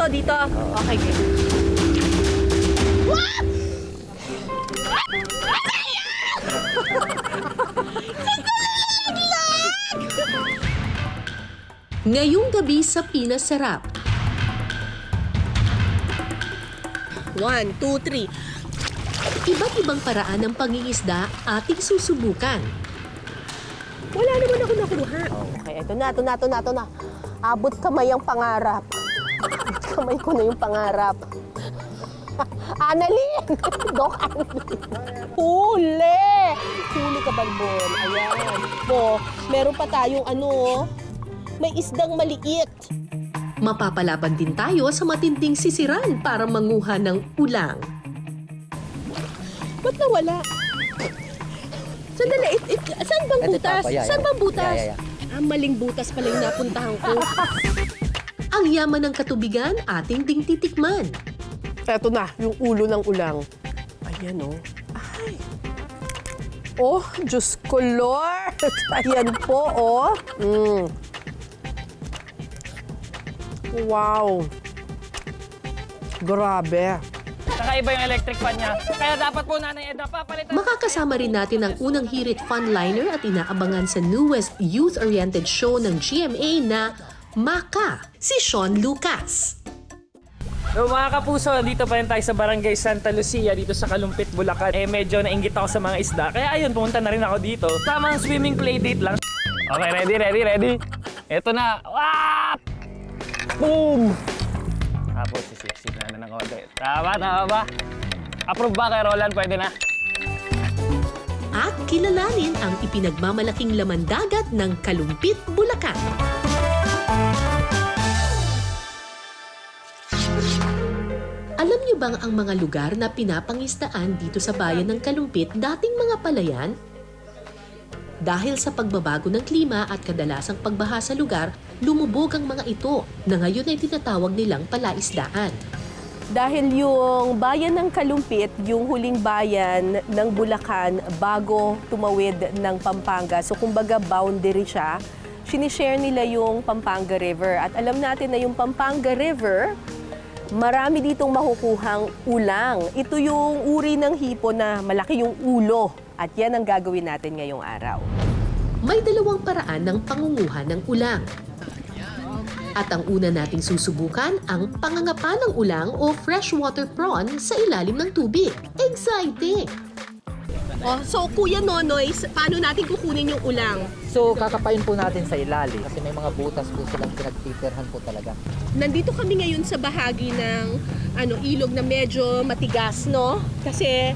dito. Okay, game. Ngayong gabi sa Pinasarap. 1, 2, 3. Iba't ibang paraan ng pangingisda ating susubukan. Wala naman ako nakuha. Okay, ito na. Abot kamay ang pangarap. Abot kamay ko na yung pangarap. Annalyn! Doc Annalyn. Huli! Huli ka, Balbon. Ayan. Po, meron pa tayong may isdang maliit. Mapapalaban din tayo sa matinding sisiran para manguha ng ulang. Ba't nawala? Sandali, saan bang butas? Saan bang butas? Maling butas pala yung napuntahan ko. Ang yaman ng katubigan ating ding titikman. Eto na, yung ulo ng ulang. Ayan, oh. Ay. Oh, Diyos ko, Lord. Ayan po, oh. Wow. Grabe. Kakaiba yung electric fan niya. Kaya dapat po, Nanay Edna, papalitan. Makakasama rin natin ang unang hirit funliner at inaabangan sa newest youth-oriented show ng GMA na Maka, si Sean Lucas. So, mga kapuso, dito pa rin tayo sa Barangay Santa Lucia, dito sa Kalumpit, Bulacan. Medyo nainggit ako sa mga isda. Kaya ayun, pumunta na rin ako dito. Tamang swimming play date lang. Okay, ready? Ito na. Wap! Boom! Tapos, sisip na ng konti. Tama ba? Approve ba kay Roland? Pwede na. At kilalanin ang ipinagmamalaking laman dagat ng Kalumpit, Bulacan. Alam niyo bang ang mga lugar na pinapangistaan dito sa bayan ng Kalumpit dating mga palayan? Dahil sa pagbabago ng klima at kadalasang pagbaha sa lugar, lumubog ang mga ito na ngayon ay tinatawag nilang palaisdaan. Dahil yung bayan ng Kalumpit, yung huling bayan ng Bulacan bago tumawid ng Pampanga. So kumbaga boundary siya. Sinishare nila yung Pampanga River. At alam natin na yung Pampanga River, marami ditong makukuhang ulang. Ito yung uri ng hipon na malaki yung ulo. At yan ang gagawin natin ngayong araw. May dalawang paraan ng pangunguha ng ulang. At ang una nating susubukan ang pangangapa ng ulang o freshwater prawn sa ilalim ng tubig. Exciting! Oh, so Kuya Nonoy, paano natin kukunin yung ulang? So, kakapain po natin sa ilalim kasi may mga butas po silang pinagtitirhan po talaga. Nandito kami ngayon sa bahagi ng ilog na medyo matigas, no? Kasi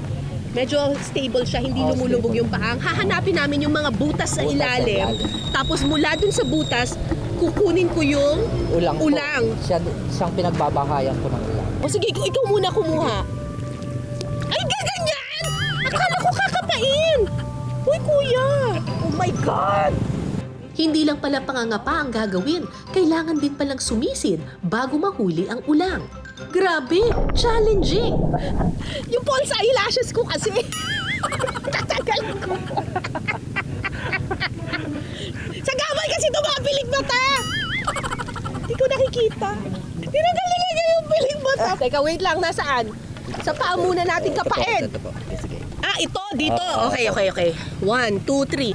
medyo stable siya, hindi lumulubog yung pahang. Hahanapin namin yung mga butas sa ilalim. Tapos mula dun sa butas, kukunin ko yung ulang. Siyang pinagbabahayan po ng ulang. O sige, ikaw muna kumuha. Ay, gaganyan! Akala ko kakapain! Uy, kuya! Oh my God! Hindi lang pala pangangapa ang gagawin, kailangan din palang sumisid bago mahuli ang ulang. Grabe! Challenging! Yung false eyelashes ko kasi. Tatagal ko. Sa gamay kasi tumabilig mata. Hindi ko nakikita. Tinagal na yung piling mata. Teka, wait lang. Nasaan? Sa paa muna natin kapain. Ito po. Sige. Ah, ito. Dito. Okay. 1, 2, 3.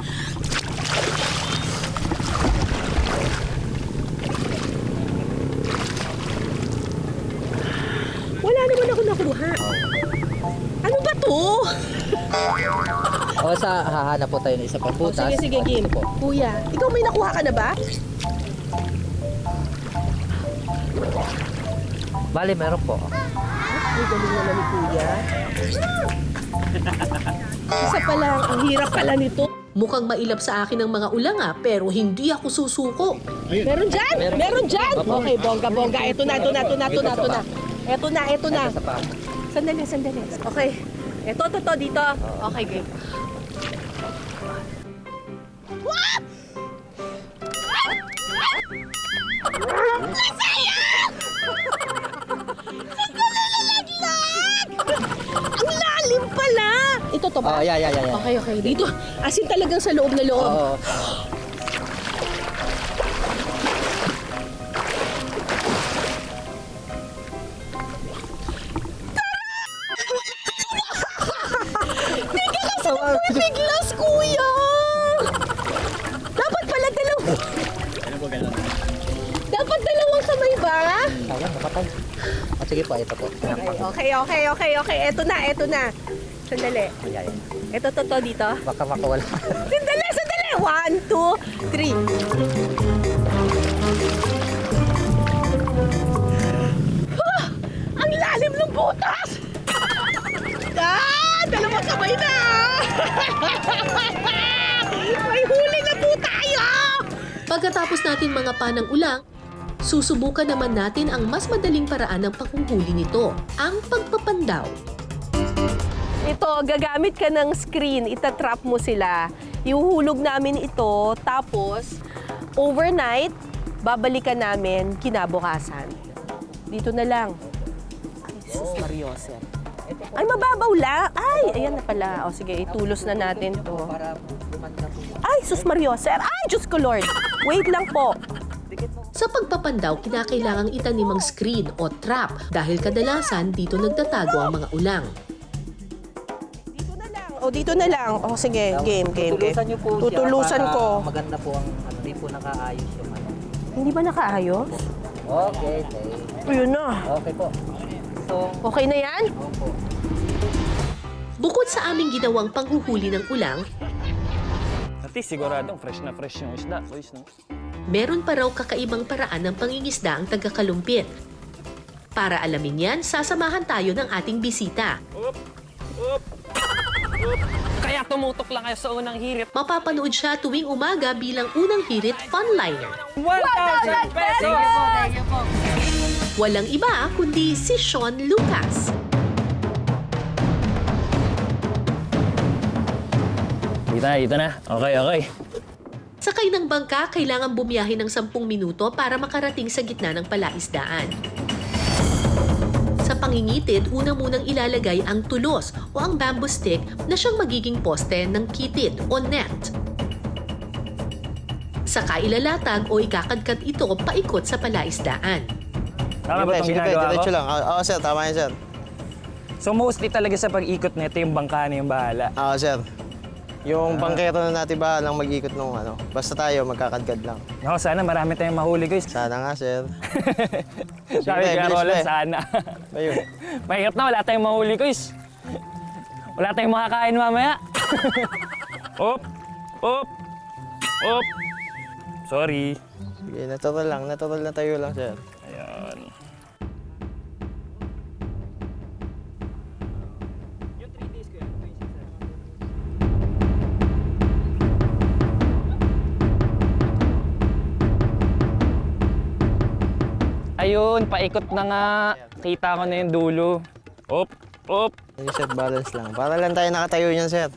Wala naman ako nakuha. Ano ba to? O hahanap po tayo ng isa pang butas. Sige, Kim. Ito po. Kuya, ikaw may nakuha ka na ba? Bali, meron po. Ay, galing naman ni Kuya. Isa pa lang, ang hirap pala nito. Mukhang mailap sa akin ang mga ulang pero hindi ako susuko. Meron dyan! Meron dyan! Okay, bongga. Ito na. Ito na. Ito sa paa. Sandali. Okay. Ito, dito. Okay, game. What? Masaya! Ang lalim pala! Ito to ba? Yeah. Okay. Dito. As in talagang sa loob na loob. Oo. Perfect glass, kuya! Dapat pala Dapat dalawang kamay ba? Sayang, napatay. Sige po, ito po. Okay. Eto na. Sandali. Ayan. Ito, dito. Baka makawala. Sandali! 1, 2, 3. Ang lalim ng butas! Dalawang kamay na! May huli na po tayo! Pagkatapos natin mga panang ulang, susubukan naman natin ang mas madaling paraan ng panghuhuli nito, ang pagpapandaw. Ito, gagamit ka ng screen, itatrap mo sila. Ihuhulog namin ito, tapos overnight, babalikan namin kinabukasan. Dito na lang. Ay, sus Mariosep. Ay, mababaw lang. Ay, ayan na pala. O sige, itulos na natin to. Para lumanda po. Ay, sus Mariosep. Ay, Diyos ko Lord. Wait lang po. Sa pagpapandaw, kinakailangang itanim ang screen o trap dahil kadalasan dito nagtatago ang mga ulang. Dito na lang. O sige, game. Tutulusan niyo po Tutulusan siya para ko. maganda po ang hindi po nakaayos yung ano. Hindi ba nakaayos? Okay. Ayun na. Okay po. So, Okay na yan? opo. Bukod sa aming ginawang panghuhuli ng ulang, At least siguradong fresh na fresh yung isda, boys, no? meron pa raw kakaibang paraan ng pangingisda ang taga-Kalumpit. Para alamin yan, sasamahan tayo ng ating bisita. Kaya tumutok lang kayo sa unang hirit. Mapapanood siya tuwing umaga bilang unang hirit funliner. 1,000 pesos! Walang iba kundi si Sean Lucas. Dito na. Okay. Sakay ng bangka, kailangan bumiyahe ng 10 minuto para makarating sa gitna ng palaisdaan. Sa pangingitid, una munang ilalagay ang tulos o ang bamboo stick na siyang magiging poste ng kitid o net. Saka ilalatag o ikakadkad ito paikot sa palaisdaan. Tama ba itong ginagawa ko? Diretso lang. Oo, sir. Tama yan, sir. So mostly talaga sa pag-ikot nito, yung bangka na yung bahala. Oo, sir. Yung bangkero na natin ba lang mag-ikot nung ano. Basta tayo, magkakadkad lang. Ako, sana marami tayong mahuli, guys. Sana nga, sir. Sabi Sige, kaya bilis Roland, na eh. sana. Ayun. Mahirap na, wala tayong mahuli, guys. Wala tayong makakain mamaya. Op! Sorry. Sige, natural lang. Natural na tayo lang, sir. Ayan. Ayun, paikot na nga. Kita ko na yung dulo. Op! Ayun, sir. Balance lang. Para lang tayo nakatayo niyan, sir.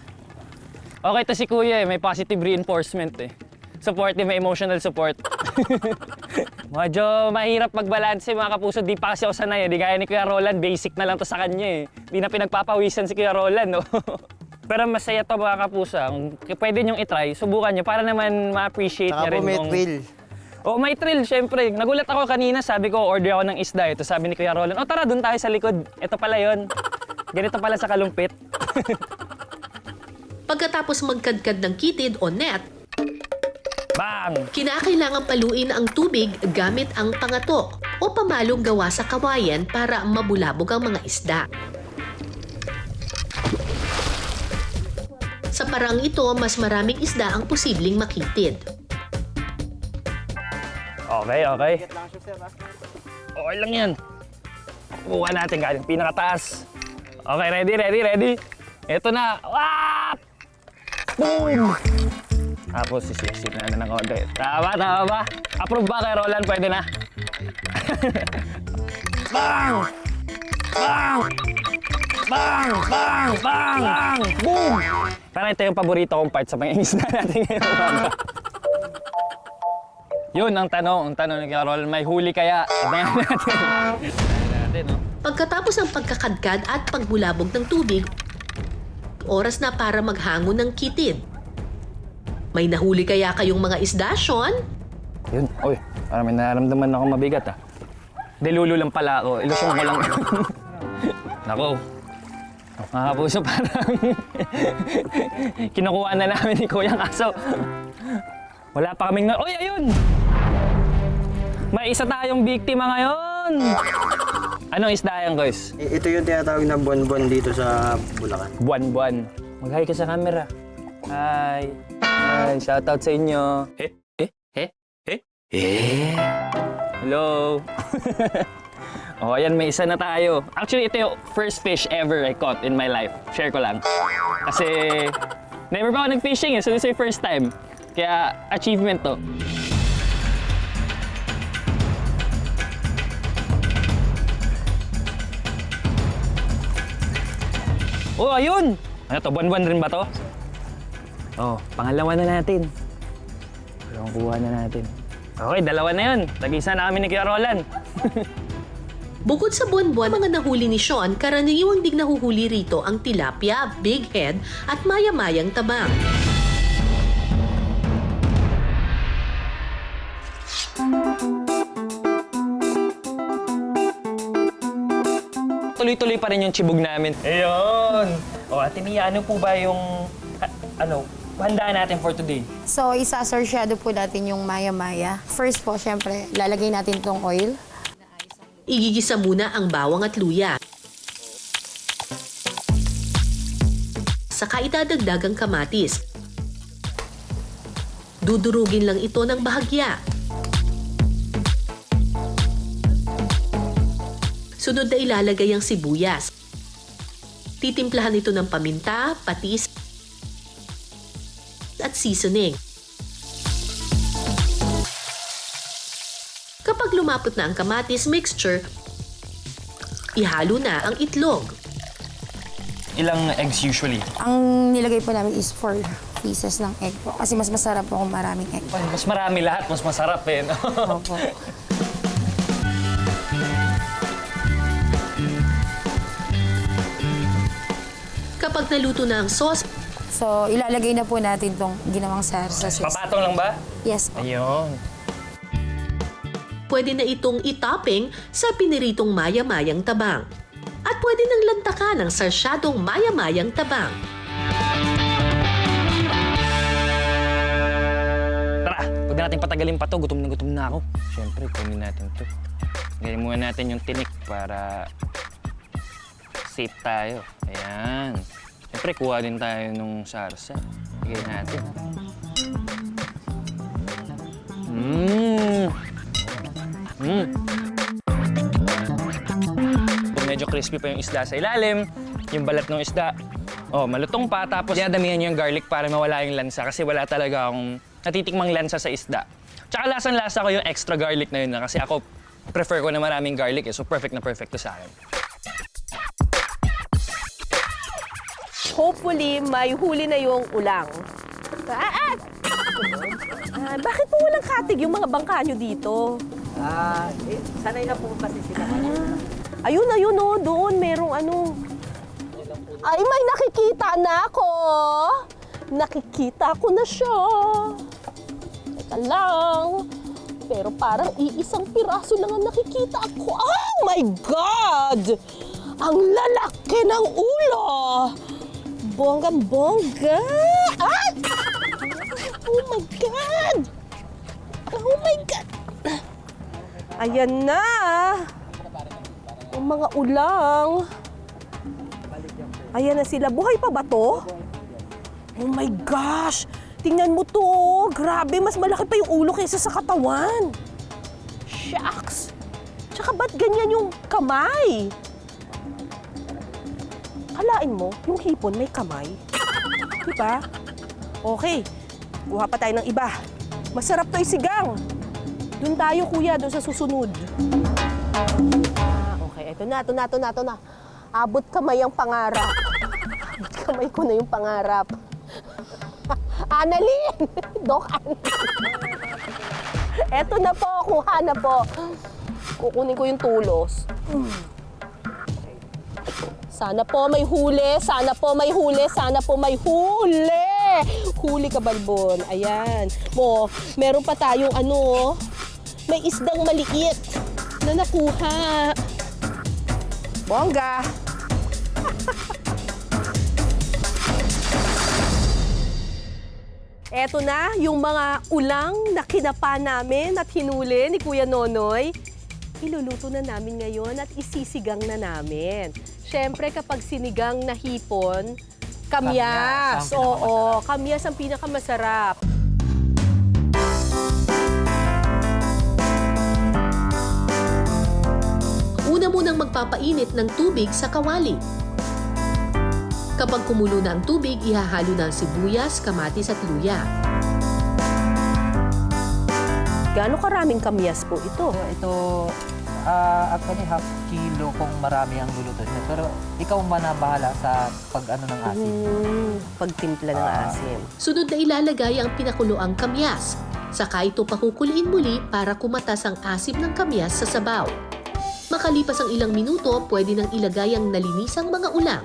Okay to si Kuya eh, may positive reinforcement eh. Supportive, may emotional support. Medyo mahirap magbalanse mga kapuso, di pa kasi ako sanay eh. Di gaya ni Kuya Roland, basic na lang to sa kanya eh. Di na pinagpapawisan si Kuya Roland, no? Pero masaya to mga kapuso. Kung pwede nyong itry, subukan nyo para naman ma-appreciate Saka niya po rin may kung... thrill. Oh, may thrill, syempre. Nagulat ako kanina, sabi ko, order ako ng isda. Ito sabi ni Kuya Roland, oh tara, doon tayo sa likod. Ito pala yon. Ganito pala sa Kalumpit. Pagkatapos magkadkad ng kitid o net, Bang! kinakailangan paluin ang tubig gamit ang pangatok o pamalong gawa sa kawayan para mabulabog ang mga isda. Sa parang ito, mas maraming isda ang posibleng makitid. Okay. Okay lang yan. Kuha natin galing pinakataas. Okay, ready? Ito na. Ah! Boom! Tapos sisiksik na ng konti. Tama ba? Approve ba kay Roland? Pwede na. Bang! Boom! Parang ito yung paborito kong part sa mga isda natin ngayon. Yun ang tanong ni Kuya Roland, may huli kaya? Abangan natin. No? Pagkatapos ng pagkakadkad at pagbulabog ng tubig, oras na para maghangon ng kitid. May nahuli kaya kayong mga isda, Sean? Yun, oy, parang may nararamdaman ako mabigat ah. Delulo lang pala ako, ilusong ko lang. Nako, Mga kapuso, parang kinukuha na namin ni Kuya kaso wala pa kaming... Uy, ayun! May isa tayong biktima ngayon! Anong isda yan, guys? Ito yung tinatawag na buwan-buwan dito sa Bulacan. Buwan-buwan. Mag-hi ka sa camera. Hi. Hi. Shoutout sa inyo. Hello. Oh, ayan, may isa na tayo. Actually, ito yung first fish ever I caught in my life. Share ko lang. Kasi, never pa ako nag-fishing eh. So, this is my first time. Kaya, achievement to. Oh, ayun! Ano to? Buwan-buwan rin ba to? Oh, pangalawa na natin. Dalawang kuha na natin. Okay, dalawa na yun. Tag-isa na kami ni Kuya Roland. Bukod sa buwan-buwan, mga nahuli ni Sean, karaniwang dig nahuhuli rito ang tilapia, big head at maya-mayang tabang. Tuloy-tuloy pa rin yung chibog namin. Ayun! O, Ate Mia, ano po ba yung, handaan natin for today? So, isa-sarsyado po natin yung maya-maya. First po, syempre, lalagay natin tong oil. Igigisa muna ang bawang at luya. Saka idadagdag ang kamatis. Dudurugin lang ito ng bahagya. Sunod na ilalagay ang sibuyas. Titimplahan ito ng paminta, patis, at seasoning. Kapag lumapot na ang kamatis mixture, ihalo na ang itlog. Ilang eggs usually? Ang nilagay po namin is 4 pieces ng egg po. Kasi mas masarap po kung maraming egg. Mas marami lahat, mas masarap eh. No? Opo. Kapag naluto na ang sauce, So, ilalagay na po natin tong ginawang sarsa. Papatong lang ba? Yes po. Ayun. pwede na itong itopping sa piniritong maya-mayang tabang. At pwede nang lantakan ng sarsyadong maya-mayang tabang. Tara, huwag na natin patagalin pa to. Gutom na ako. Siyempre, kunin natin to. Gawin muna natin yung tinik para safe tayo. Ayan. Siyempre, kuha din tayo nung sarsa. Bigay natin. Medyo crispy pa yung isda sa ilalim, yung balat ng isda. Oh, malutong pa, tapos dinadamihan niyo yung garlic para mawala yung lansa kasi wala talaga akong natitikmang lansa sa isda. Tsaka lasang-lasa ko yung extra garlic na yun kasi ako prefer ko na maraming garlic so perfect na perfect to sa akin. Hopefully, may huli na yung ulang. Bakit po walang katig yung mga bangka nyo dito? Sanay na po kasi sila. Ayun, oh, doon merong ano. Ay, may nakikita na ako. Nakikita ko na siya. Teka lang. Pero parang iisang piraso lang ang nakikita ko. Oh my God! Ang lalaki ng ulo! Bonggang-bongga! Ay! Oh my God! Oh my God! Ayan na! Ang mga ulang. Ayan na sila. Buhay pa ba to? Oh my gosh! Tingnan mo to. Grabe, mas malaki pa yung ulo kaysa sa katawan. Shucks! Tsaka ba't ganyan yung kamay? Kalain mo, yung hipon may kamay. Diba? Okay. Kuha pa tayo ng iba. Masarap to isigang. Doon tayo, kuya, doon sa susunod. Okay, ito na. Abot kamay ang pangarap. Abot kamay ko na yung pangarap. Annalyn! Doc Annalyn. Eto na po, kuha na po. Kukunin ko yung tulos. Sana po may huli, sana po may huli, sana po may huli! Huli ka, Balbon. Ayan. Meron pa tayong ano, may isdang maliit na nakuha. Bongga! Eto na yung mga ulang na kinapa namin at hinuli ni Kuya Nonoy. Iluluto na namin ngayon at isisigang na namin. Siyempre kapag sinigang na hipon, kamyas. Kamyas ang Oo, kamyas ang pinakamasarap. Una munang magpapainit ng tubig sa kawali. Kapag kumulo na ang tubig, ihahalo na ang sibuyas, kamatis at luya. Gaano karaming kamyas po ito? So ito, actually half kilo kung marami ang luluto niya. Pero ikaw man ang bahala sa pag-ano ng asin. Pagtimpla ng asim. Sunod na ilalagay ang pinakuloang kamyas. Saka ito pakukuliin muli para kumatas ang asim ng kamyas sa sabaw. Makalipas ang ilang minuto, pwede nang ilagay ang nalinisang mga ulam.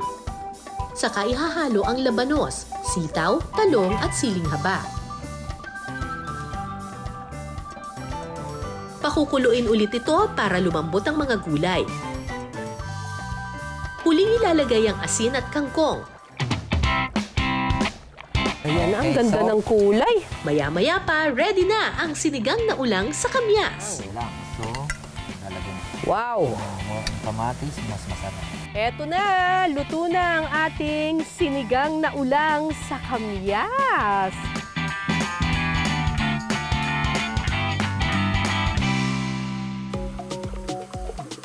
Saka ihahalo ang labanos, sitaw, talong at siling haba. Pakukuluin ulit ito para lumambot ang mga gulay. Huling ilalagay ang asin at kangkong. Ayan na, ang Okay, ganda so- ng kulay. Maya-maya pa, ready na ang sinigang na ulang sa kamyas. Okay lang. So, lalagyan Wow! mo ang kamatis, mas masarap. Eto na, luto na ang ating sinigang na ulang sa kamyas.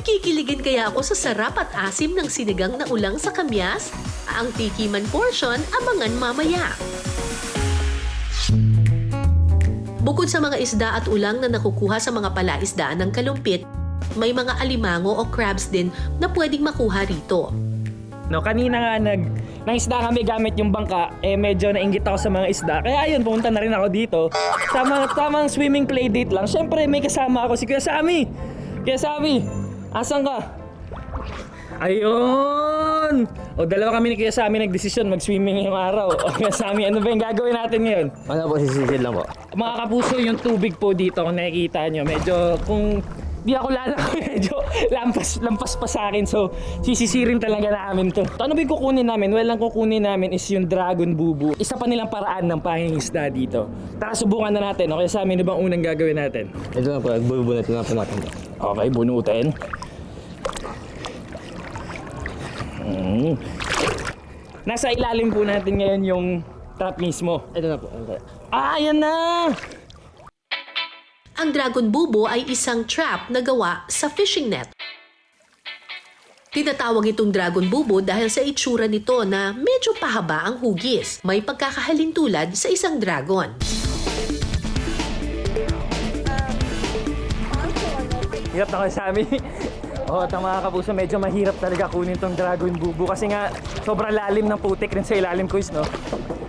Kikiligin kaya ako sa sarap at asim ng sinigang na ulang sa kamyas? Ang tikiman portion, abangan mamaya. Bukod sa mga isda at ulang na nakukuha sa mga palaisdaan ng Kalumpit, may mga alimango o crabs din na pwedeng makuha rito. No, kanina nga nangisda kami gamit yung bangka, medyo nainggit ako sa mga isda. Kaya ayun, pumunta na rin ako dito. Tamang swimming play date lang. Siyempre, may kasama ako si Kuya Sammy. Kuya Sammy, asan ka? Ayun! O, dalawa kami ni Kuya Sammy nagdesisyon mag-swimming ngayong araw. O, Kuya Sammy, ano ba yung gagawin natin ngayon? Ano po, sisisid lang po. Mga kapuso, yung tubig po dito, kung nakikita nyo, medyo kung di ako lalaki, medyo lampas pa sa akin. So, sisisirin talaga namin to. Ano ba yung kukunin namin? Well, ang kukunin namin is yung Dragon Bubu. Isa pa nilang paraan ng pangingisda dito. Tara, subukan na natin. Okay, sa amin, ano bang unang gagawin natin? Ito na po, nagbubunot na po natin. Okay, bunutin. Nasa ilalim po natin ngayon yung trap mismo. Ito na po. Ah, ayan na! Ang Dragon Bubo ay isang trap na gawa sa fishing net. Tinatawag itong Dragon Bubo dahil sa itsura nito na medyo pahaba ang hugis. May pagkakahalintulad sa isang dragon. Hirap na kayo sa amin. Oo, mga kapuso, medyo mahirap talaga kunin tong Dragon Bubu kasi nga sobrang lalim ng putik rin sa ilalim ko is, no?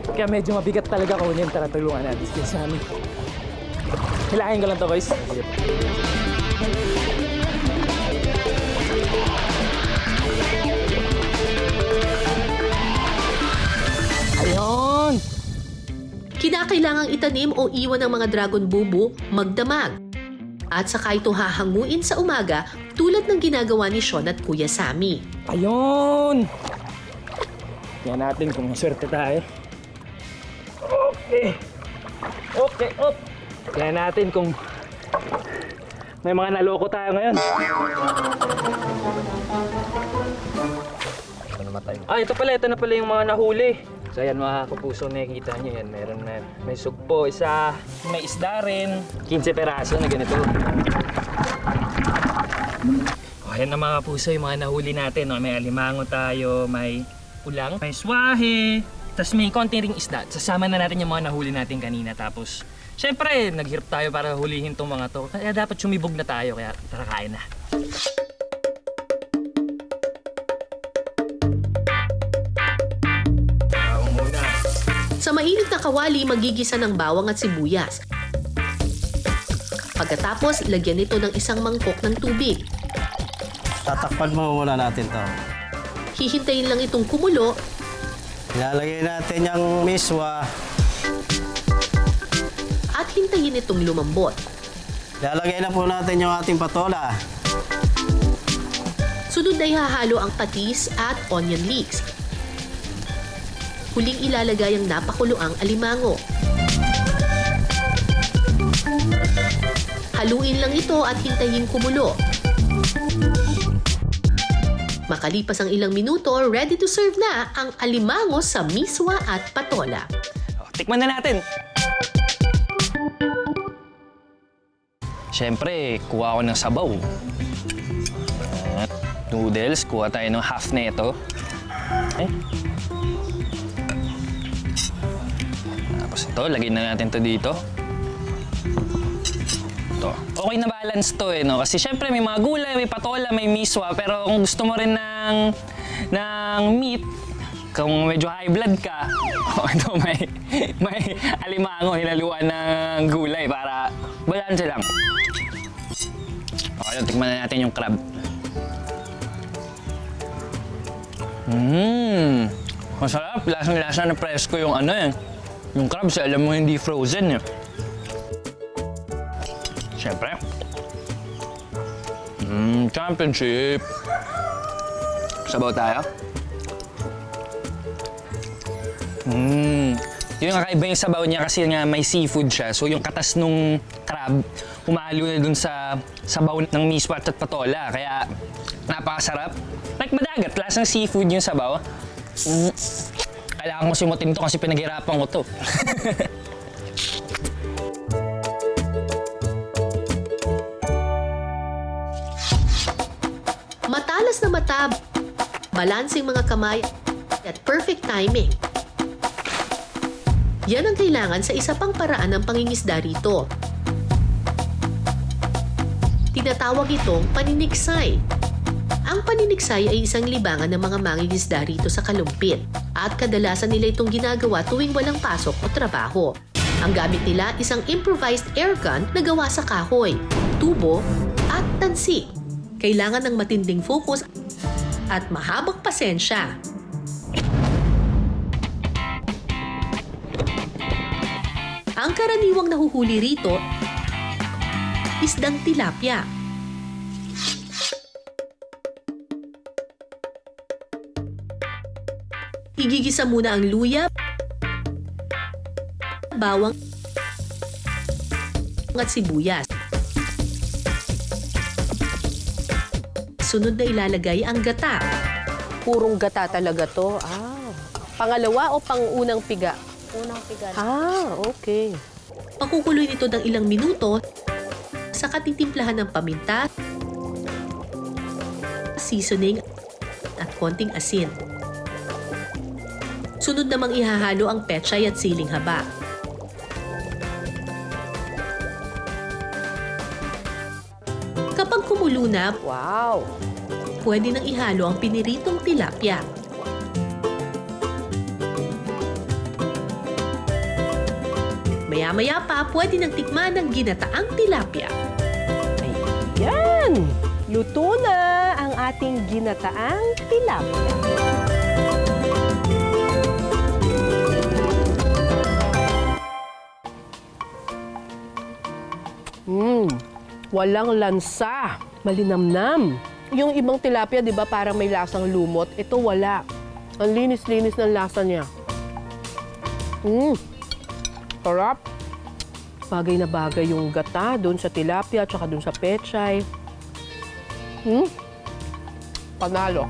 Kaya medyo mabigat talaga kunin. Tara, tulungan natin sa amin. Hilahin ko lang to, boys. Ayun! Kinakailangang itanim o iwan ng mga Dragon Bubu magdamag. At saka ito hahanguin sa umaga tulad ng ginagawa ni Sean at Kuya Sammy. Ayun! Tingnan natin kung maswerte tayo. Okay. Okay, up. Tingnan natin kung may mga naloko tayo ngayon. Ito na pala yung mga nahuli. So ayan mga kapuso, nakikita nyo yan. Meron na, may sugpo, isa, may isda rin. 15 peraso na ganito. Ayan na mga kapuso, yung mga nahuli natin. No? May alimango tayo, may ulang, may swahe, tapos may konting ring isda. Sasama na natin yung mga nahuli natin kanina. Tapos, syempre, naghirap tayo para hulihin tong mga to. Kaya dapat sumibog na tayo, kaya tara kain na. Sa mainit na kawali, magigisa ng bawang at sibuyas. Pagkatapos, lagyan ito ng isang mangkok ng tubig. Tatakpan mo muna natin to. Hihintayin lang itong kumulo Ilalagay natin yung miswa. at hintayin itong lumambot. Ilalagay na po natin yung ating patola. Sunod na ihahalo ang patis at onion leeks. Huling ilalagay ang napakuloang alimango. Haluin lang ito at hintayin kumulo. Makalipas ang ilang minuto, ready to serve na ang alimango sa miswa at patola. Tikman na natin. Siyempre, kuha ako ng sabaw. At noodles, kuha tayo ng half na ito. Tapos ito, lagyan na natin ito dito. Ito. Okay na balance to no? Kasi siyempre may mga gulay, may patola, may miswa. Pero kung gusto mo rin ng meat, kung medyo high blood ka, ito may alimango, hinaluan ng gulay para balance lang. Okay, tikman na natin yung crab. Masarap. Lasang-lasa na presko yung yung crab. Alam mo hindi frozen Siyempre. Championship. Sabaw tayo. Yung kakaiba yung sabaw niya kasi nga may seafood siya. So yung katas nung crab, humalo na dun sa sabaw ng miswa at patola. Kaya napakasarap. Like madagat, lasang seafood yung sabaw. Kailangan ko simutin to kasi pinaghirapan ko to. Matalas na mata, balancing mga kamay, at perfect timing. Yan ang kailangan sa isa pang paraan ng pangingisda rito. Tinatawag itong paniniksay. Ang paniniksay ay isang libangan ng mga mangingisda rito sa Kalumpit at kadalasan nila itong ginagawa tuwing walang pasok o trabaho. Ang gamit nila isang improvised air gun na gawa sa kahoy, tubo at tansi. Kailangan ng matinding focus at mahabang pasensya. Ang karaniwang nahuhuli rito, isdang tilapia. Igigisa muna ang luya, bawang at sibuyas. Sunod na ilalagay ang gata. Purong gata talaga to. Pangalawa o pangunang piga? Unang pigal. Okay. Pakukuloy nito ng ilang minuto, saka titimplahan ng paminta, seasoning, at konting asin. Sunod namang ihahalo ang pechay at siling haba. Kapag kumulo na, Wow. pwede nang ihalo ang piniritong tilapia. Maya-maya pa, pwede nang tikman ang ginataang tilapia. Ayan! Luto na ang ating ginataang tilapia. Walang lansa. Malinamnam. Yung ibang tilapia, di ba, parang may lasang lumot. Ito wala. Ang linis-linis ng lasa niya. Sarap. Bagay na bagay yung gata doon sa tilapia at saka doon sa pechay. Panalo.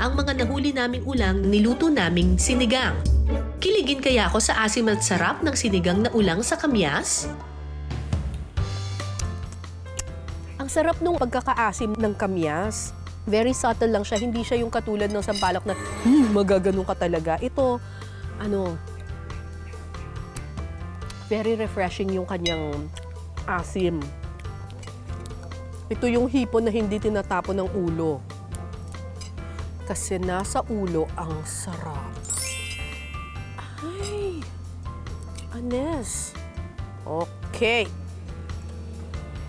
Ang mga nahuli naming ulang, niluto naming sinigang. Kiligin kaya ako sa asim at sarap ng sinigang na ulang sa kamyas? Ang sarap nung pagkakaasim ng kamyas. Very subtle lang siya. Hindi siya yung katulad ng sampalok na magaganong ka talaga. Ito, very refreshing yung kanyang asim. Ito yung hipon na hindi tinatapon ng ulo. Kasi nasa ulo ang sarap. Ay, anes. Okay.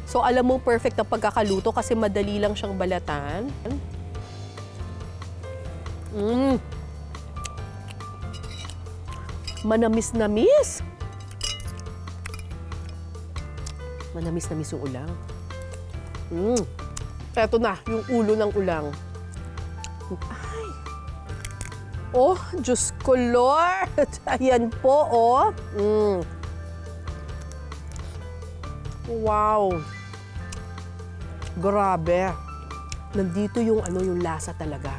So, alam mo, perfect ang pagkakaluto kasi madali lang siyang balatan. Manamis-namis. Manamis-namis yung ulang. Eto na, yung ulo ng ulang. Ay. Oh, Diyos ko, Lord! Ayan po, oh. Wow! Grabe. Nandito yung yung lasa talaga.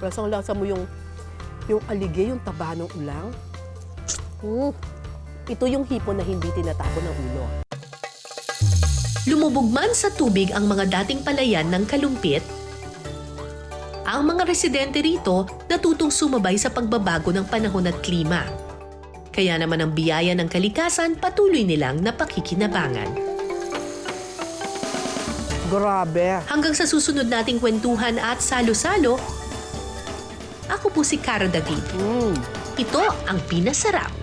Lasang-lasa mo yung alige, yung taba ng ulang. Ito yung hipon na hindi tinatapon ng ulo. Lumubog man sa tubig ang mga dating palayan ng Kalumpit, ang mga residente rito natutong sumabay sa pagbabago ng panahon at klima. Kaya naman ang biyaya ng kalikasan patuloy nilang napakikinabangan. Grabe. Hanggang sa susunod nating kwentuhan at salo-salo, ako po si Cara David. Ito ang Pinasarap.